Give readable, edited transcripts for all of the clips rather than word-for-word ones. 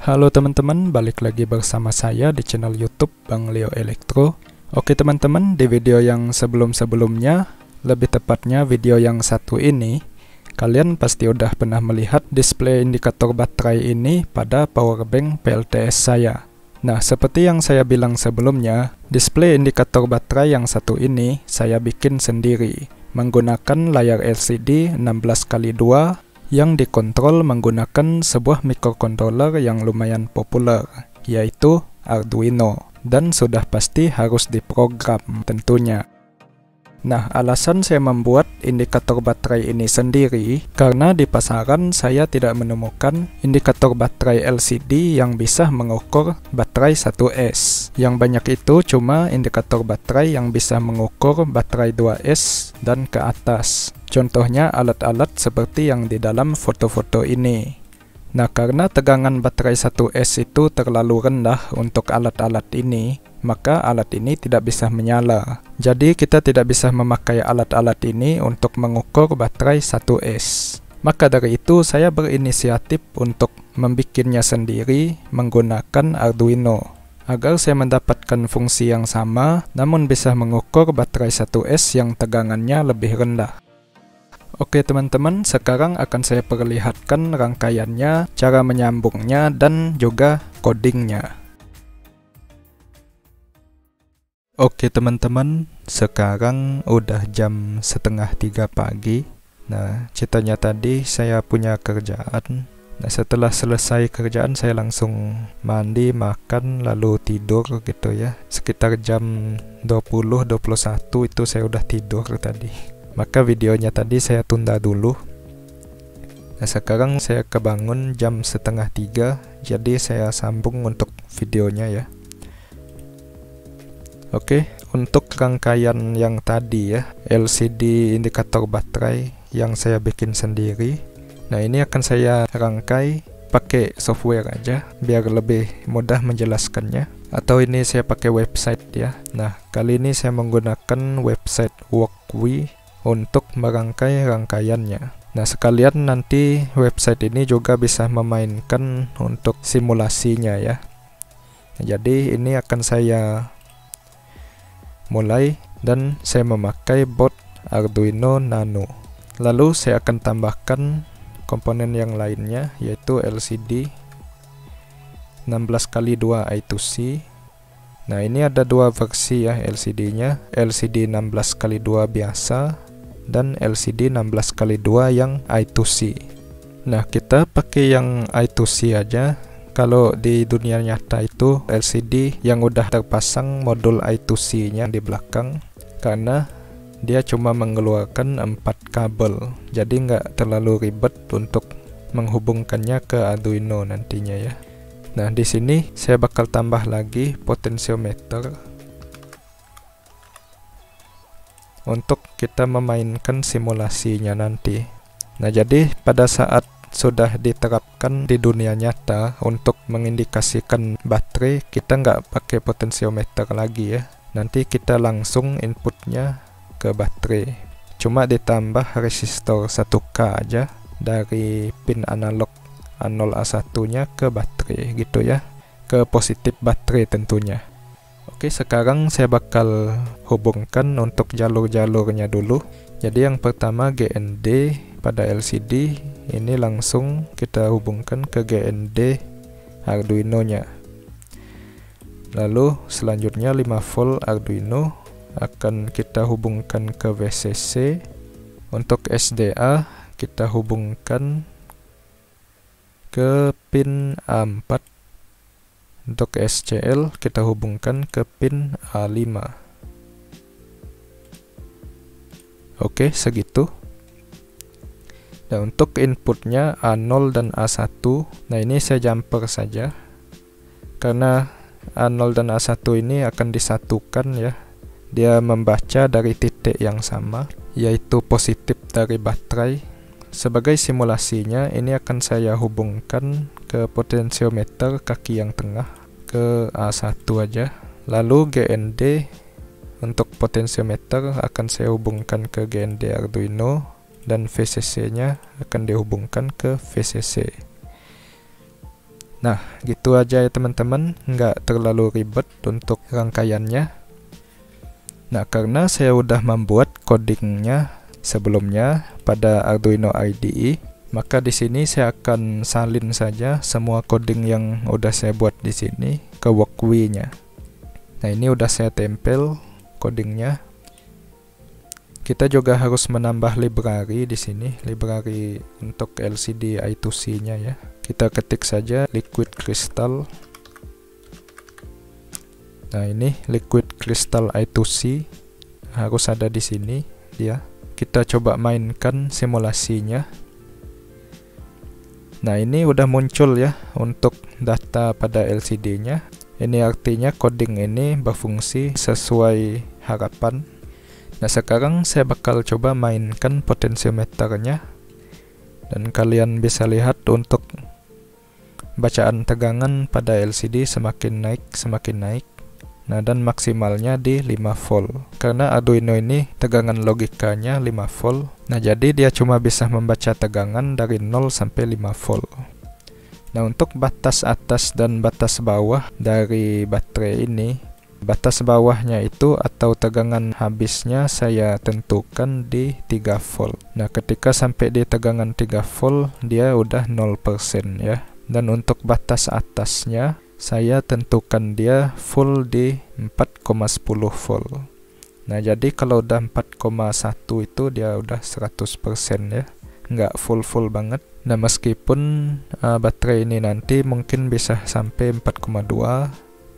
Halo teman-teman, balik lagi bersama saya di channel YouTube Bang Leo Elektro. Oke teman-teman, di video yang sebelum-sebelumnya, lebih tepatnya video yang satu ini, kalian pasti udah pernah melihat display indikator baterai ini pada powerbank PLTS saya. Nah, seperti yang saya bilang sebelumnya, display indikator baterai yang satu ini saya bikin sendiri menggunakan layar LCD 16x2 yang dikontrol menggunakan sebuah microcontroller yang lumayan populer, yaitu Arduino, dan sudah pasti harus diprogram tentunya. Nah, alasan saya membuat indikator baterai ini sendiri karena di pasaran saya tidak menemukan indikator baterai LCD yang bisa mengukur baterai 1S. Yang banyak itu cuma indikator baterai yang bisa mengukur baterai 2S dan ke atas. Contohnya alat-alat seperti yang di dalam foto-foto ini. Nah, karena tegangan baterai 1S itu terlalu rendah untuk alat-alat ini, maka alat ini tidak bisa menyala. Jadi kita tidak bisa memakai alat-alat ini untuk mengukur baterai 1S. Maka dari itu saya berinisiatif untuk membikinnya sendiri menggunakan Arduino, agar saya mendapatkan fungsi yang sama namun bisa mengukur baterai 1S yang tegangannya lebih rendah. Oke teman-teman, sekarang akan saya perlihatkan rangkaiannya, cara menyambungnya, dan juga codingnya. Oke teman-teman, sekarang udah jam 2:30 pagi. Nah, ceritanya tadi saya punya kerjaan. Nah, setelah selesai kerjaan saya langsung mandi, makan, lalu tidur gitu ya. Sekitar jam 20-21 itu saya udah tidur tadi. Maka videonya tadi saya tunda dulu. Nah, sekarang saya kebangun jam 2:30, jadi saya sambung untuk videonya ya. Oke, untuk rangkaian yang tadi ya, LCD indikator baterai yang saya bikin sendiri. Nah, ini akan saya rangkai pakai software aja biar lebih mudah menjelaskannya. Atau ini saya pakai website ya. Nah, kali ini saya menggunakan website Workwi untuk merangkai rangkaiannya. Nah, sekalian nanti website ini juga bisa memainkan untuk simulasinya ya. Nah, jadi ini akan saya mulai dan saya memakai board Arduino Nano. Lalu saya akan tambahkan komponen yang lainnya, yaitu LCD 16x2 I2C. Nah, ini ada dua versi ya LCD-nya, LCD 16x2 biasa dan LCD 16x2 yang I2C. Nah, kita pakai yang I2C aja. Kalau di dunia nyata itu LCD yang udah terpasang modul I2C-nya di belakang, karena dia cuma mengeluarkan 4 kabel. Jadi nggak terlalu ribet untuk menghubungkannya ke Arduino nantinya ya. Nah, di sini saya bakal tambah lagi potensiometer untuk kita memainkan simulasinya nanti. Nah, jadi pada saat sudah diterapkan di dunia nyata untuk mengindikasikan baterai, kita nggak pakai potensiometer lagi ya. Nanti kita langsung inputnya ke baterai. Cuma ditambah resistor 1K aja dari pin analog A0A1-nya ke baterai gitu ya. Ke positif baterai tentunya. Oke, sekarang saya bakal hubungkan untuk jalur-jalurnya dulu. Jadi yang pertama GND pada LCD, ini langsung kita hubungkan ke GND Arduino-nya. Lalu selanjutnya 5 volt Arduino akan kita hubungkan ke VCC. Untuk SDA kita hubungkan ke pin A4. Untuk SCL kita hubungkan ke pin A5. Oke, segitu. Dan untuk inputnya A0 dan A1, nah ini saya jumper saja. Karena A0 dan A1 ini akan disatukan ya. Dia membaca dari titik yang sama, yaitu positif dari baterai. Sebagai simulasinya, ini akan saya hubungkan ke potensiometer kaki yang tengah, ke A1 aja. Lalu GND untuk potensiometer akan saya hubungkan ke GND Arduino, dan VCC-nya akan dihubungkan ke VCC. Nah, gitu aja ya teman-teman, nggak terlalu ribet untuk rangkaiannya. Nah, karena saya udah membuat codingnya sebelumnya pada Arduino IDE, maka di sini saya akan salin saja semua coding yang udah saya buat di sini ke Workway-nya. Nah, ini udah saya tempel codingnya. Kita juga harus menambah library di sini, library untuk LCD I2C-nya ya. Kita ketik saja Liquid Crystal. Nah, ini Liquid Crystal I2C harus ada di sini dia. Kita coba mainkan simulasinya. Nah, ini udah muncul ya untuk data pada LCD-nya. Ini artinya coding ini berfungsi sesuai harapan. Nah, sekarang saya bakal coba mainkan potensiometernya, dan kalian bisa lihat untuk bacaan tegangan pada LCD semakin naik. Nah, dan maksimalnya di 5 volt. Karena Arduino ini tegangan logikanya 5 volt. Nah, jadi dia cuma bisa membaca tegangan dari 0 sampai 5 volt. Nah, untuk batas atas dan batas bawah dari baterai ini, batas bawahnya itu atau tegangan habisnya saya tentukan di 3 volt. Nah, ketika sampai di tegangan 3 volt, dia udah 0% ya. Dan untuk batas atasnya, saya tentukan dia full di 4,10 volt. Nah, jadi kalau udah 4,1 itu dia udah 100% ya. Nggak full banget. Nah, meskipun baterai ini nanti mungkin bisa sampai 4,2,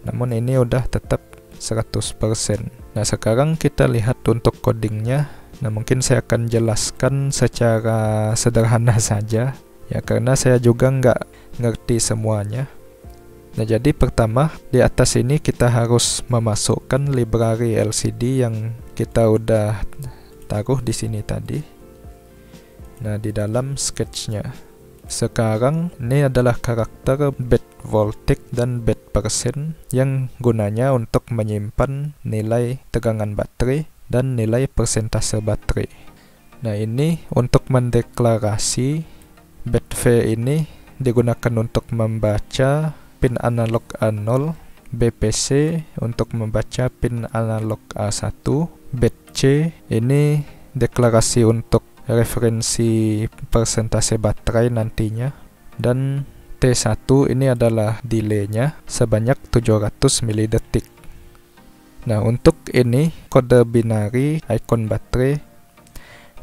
namun ini udah tetap 100%. Nah, sekarang kita lihat untuk codingnya. Nah, mungkin saya akan jelaskan secara sederhana saja ya, karena saya juga nggak ngerti semuanya. Nah, jadi pertama di atas ini kita harus memasukkan library LCD yang kita udah taruh di sini tadi. Nah, di dalam sketchnya. Sekarang ini adalah karakter bit voltage dan bit persen yang gunanya untuk menyimpan nilai tegangan baterai dan nilai persentase baterai. Nah, ini untuk mendeklarasi bit V ini digunakan untuk membaca pin analog A0, BPC untuk membaca pin analog A1, bit C ini deklarasi untuk referensi persentase baterai nantinya, dan T1 ini adalah delay-nya sebanyak 700 milidetik. Nah, untuk ini kode binari icon baterai.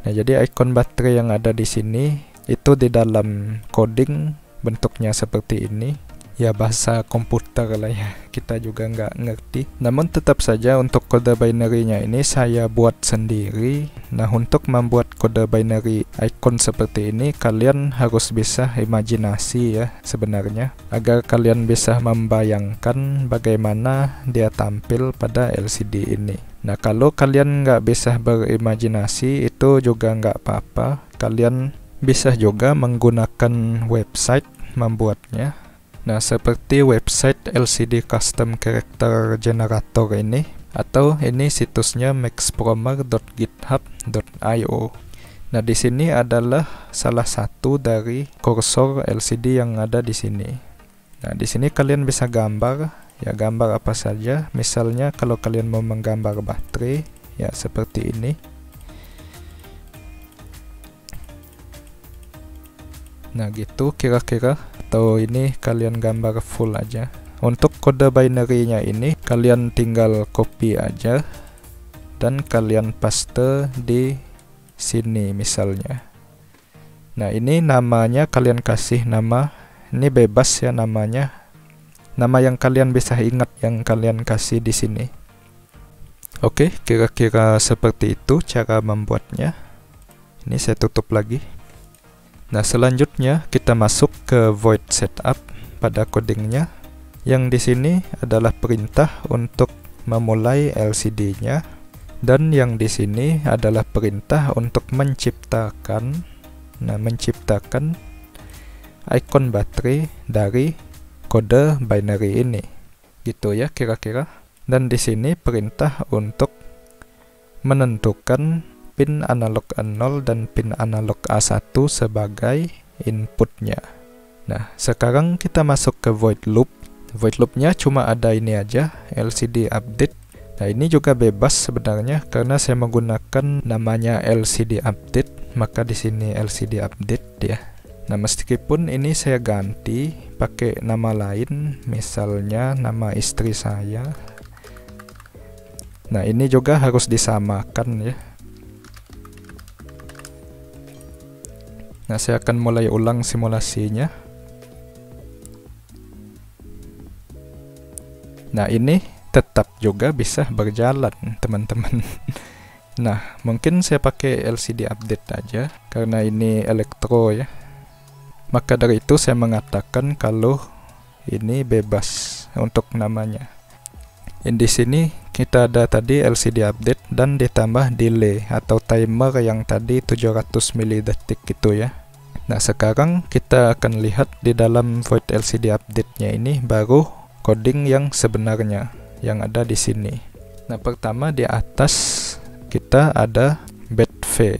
Nah, jadi icon baterai yang ada di sini itu di dalam coding bentuknya seperti ini. Ya, bahasa komputer lah ya, kita juga nggak ngerti. Namun tetap saja untuk kode binary-nya ini saya buat sendiri. Nah, untuk membuat kode binary icon seperti ini, kalian harus bisa imajinasi ya sebenarnya, agar kalian bisa membayangkan bagaimana dia tampil pada LCD ini. Nah, kalau kalian nggak bisa berimajinasi, itu juga nggak apa-apa. Kalian bisa juga menggunakan website membuatnya. Nah, seperti website LCD Custom Character Generator ini, atau ini situsnya maxpromer.github.io. Nah, di sini adalah salah satu dari kursor LCD yang ada di sini. Nah, di sini kalian bisa gambar, ya gambar apa saja. Misalnya kalau kalian mau menggambar baterai, ya seperti ini. Nah, gitu kira-kira. Atau ini kalian gambar full aja. Untuk kode binary-nya ini kalian tinggal copy aja dan kalian paste di sini misalnya. Nah, ini namanya kalian kasih nama, ini bebas ya namanya. Nama yang kalian bisa ingat yang kalian kasih di sini. Oke, kira-kira seperti itu cara membuatnya. Ini saya tutup lagi. Nah, selanjutnya kita masuk ke void setup pada codingnya. Yang di sini adalah perintah untuk memulai LCD-nya, dan yang di sini adalah perintah untuk menciptakan, menciptakan icon baterai dari kode binary ini. Gitu ya kira-kira. Dan di sini perintah untuk menentukan pin analog A0 dan pin analog A1 sebagai inputnya. Nah, sekarang kita masuk ke void loop. Void loopnya cuma ada ini aja, LCD update. Nah, ini juga bebas sebenarnya karena saya menggunakan namanya LCD update, maka di sini LCD update ya. Nah, meskipun ini saya ganti pakai nama lain, misalnya nama istri saya. Nah, ini juga harus disamakan ya. Nah, saya akan mulai ulang simulasinya. Nah, ini tetap juga bisa berjalan, teman-teman. Nah, mungkin saya pakai LCD update aja karena ini elektro ya. Maka dari itu saya mengatakan kalau ini bebas untuk namanya. Di sini kita ada tadi LCD update dan ditambah delay atau timer yang tadi 700 milidetik gitu ya. Nah, sekarang kita akan lihat di dalam void LCD update-nya ini baru coding yang sebenarnya yang ada di sini. Nah, pertama di atas kita ada betv.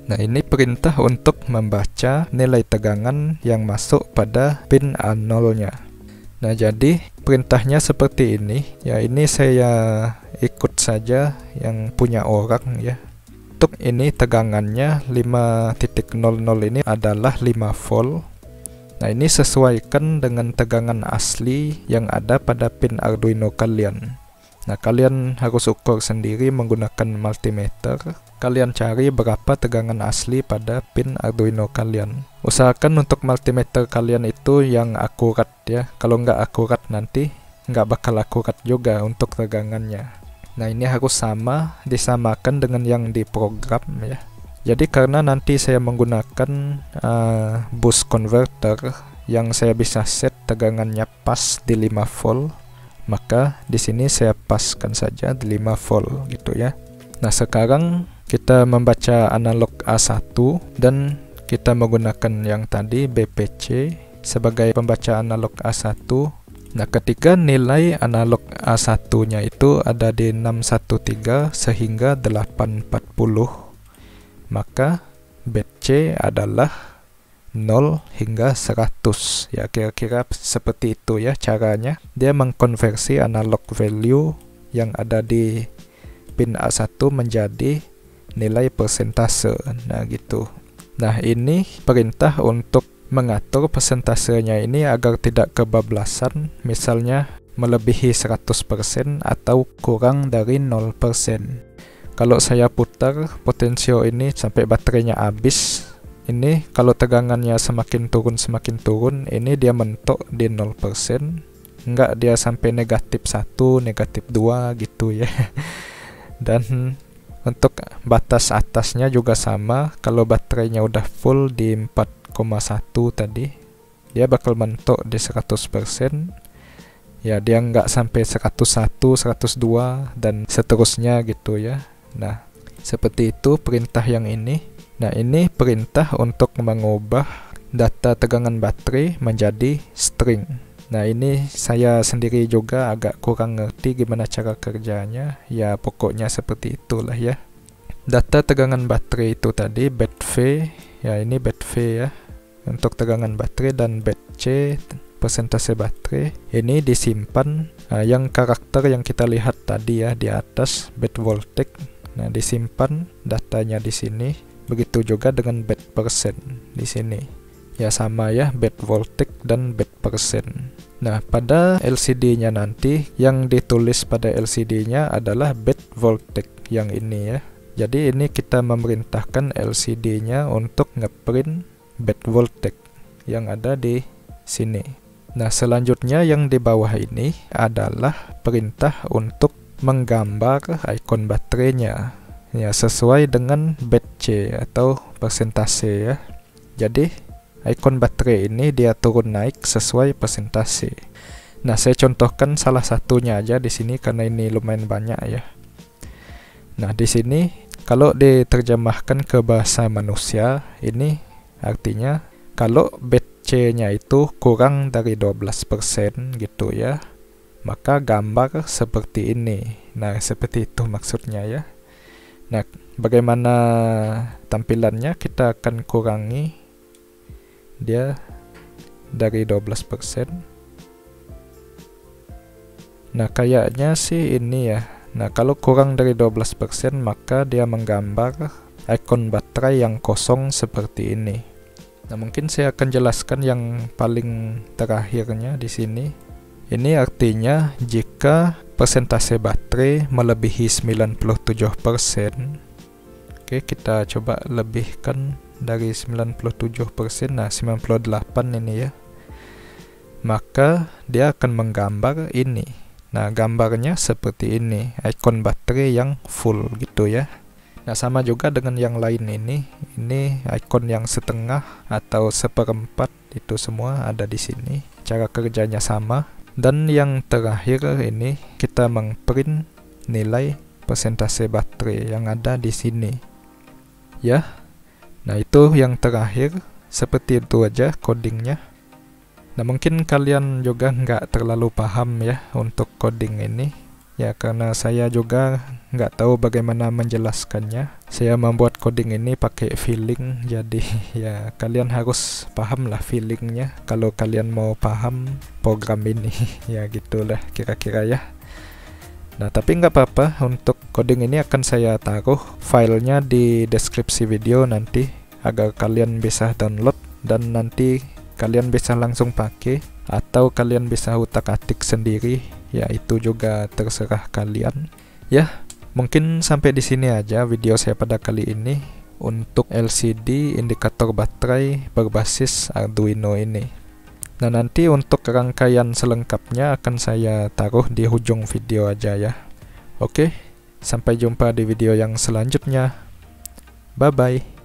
Nah, ini perintah untuk membaca nilai tegangan yang masuk pada pin A0-nya. Nah, jadi perintahnya seperti ini. Ya, ini saya ikut saja yang punya orang ya. Untuk ini tegangannya 5.00 ini adalah 5 volt. Nah, ini sesuaikan dengan tegangan asli yang ada pada pin Arduino kalian. Nah, kalian harus ukur sendiri menggunakan multimeter. Kalian cari berapa tegangan asli pada pin Arduino kalian. Usahakan untuk multimeter kalian itu yang akurat ya. Kalau nggak akurat nanti nggak bakal akurat juga untuk tegangannya. Nah, ini harus sama, disamakan dengan yang diprogram ya. Jadi karena nanti saya menggunakan boost converter yang saya bisa set tegangannya pas di 5 volt, maka di sini saya paskan saja di 5 volt gitu ya. Nah, sekarang kita membaca analog A1 dan kita menggunakan yang tadi BPC sebagai pembaca analog A1. Nah, ketika nilai analog A1-nya itu ada di 613 sehingga 840, maka BC adalah 0 hingga 100 ya, kira-kira seperti itu ya caranya. Dia mengkonversi analog value yang ada di pin A1 menjadi nilai persentase. Nah, gitu. Nah, ini perintah untuk mengatur persentasenya ini agar tidak kebablasan, misalnya melebihi 100% atau kurang dari 0%. Kalau saya putar potensio ini sampai baterainya habis, ini kalau tegangannya semakin turun, ini dia mentok di 0%. Enggak dia sampai negatif 1, negatif 2 gitu ya. Dan untuk batas atasnya juga sama, kalau baterainya udah full di 4,1 tadi, dia bakal mentok di 100%. Ya, dia nggak sampai 101, 102 dan seterusnya gitu ya. Nah, seperti itu perintah yang ini. Nah, ini perintah untuk mengubah data tegangan baterai menjadi string. Nah, ini saya sendiri juga agak kurang ngerti gimana cara kerjanya. Ya, pokoknya seperti itulah ya. Data tegangan baterai itu tadi BetV, ya ini BetV ya untuk tegangan baterai, dan BetC persentase baterai. Ini disimpan yang karakter yang kita lihat tadi ya di atas BetVoltage. Nah, disimpan datanya di sini. Begitu juga dengan BetPercent di sini. Ya sama ya, BetVoltage dan BetPercent. Nah, pada LCD-nya nanti yang ditulis pada LCD-nya adalah BetVoltage yang ini ya. Jadi ini kita memerintahkan LCD-nya untuk ngeprint BetVoltage yang ada di sini. Nah, selanjutnya yang di bawah ini adalah perintah untuk menggambar ikon baterainya. Ya, sesuai dengan BetC atau persentase ya. Jadi ikon baterai ini dia turun naik sesuai persentase. Nah, saya contohkan salah satunya aja di sini karena ini lumayan banyak ya. Nah, di sini kalau diterjemahkan ke bahasa manusia, ini artinya kalau BetC-nya itu kurang dari 12% gitu ya, maka gambar seperti ini. Nah, seperti itu maksudnya ya. Nah, bagaimana tampilannya? Kita akan kurangi dia dari 12%. Nah, kayaknya sih ini ya. Nah, kalau kurang dari 12% maka dia menggambar ikon baterai yang kosong seperti ini. Nah, mungkin saya akan jelaskan yang paling terakhirnya di sini. Ini artinya jika persentase baterai melebihi 97%. Oke, kita coba lebihkan dari 97%. Nah, 98 ini ya. Maka dia akan menggambar ini. Nah, gambarnya seperti ini, ikon baterai yang full gitu ya. Nah, sama juga dengan yang lain ini ikon yang setengah atau seperempat, itu semua ada di sini. Cara kerjanya sama. Dan yang terakhir ini kita mengprint nilai persentase baterai yang ada di sini. Ya. Nah, itu yang terakhir. Seperti itu aja codingnya. Nah, mungkin kalian juga nggak terlalu paham ya untuk coding ini. Ya, karena saya juga nggak tahu bagaimana menjelaskannya. Saya membuat coding ini pakai feeling, jadi ya kalian harus paham lah feelingnya kalau kalian mau paham program ini. Ya gitulah kira-kira ya. Nah, tapi nggak apa-apa, untuk coding ini akan saya taruh filenya di deskripsi video nanti agar kalian bisa download dan nanti kalian bisa langsung pakai atau kalian bisa utak-atik sendiri, ya itu juga terserah kalian. Ya, mungkin sampai di sini aja video saya pada kali ini untuk LCD indikator baterai berbasis Arduino ini. Nah, nanti untuk rangkaian selengkapnya akan saya taruh di ujung video aja ya. Oke, sampai jumpa di video yang selanjutnya. Bye bye.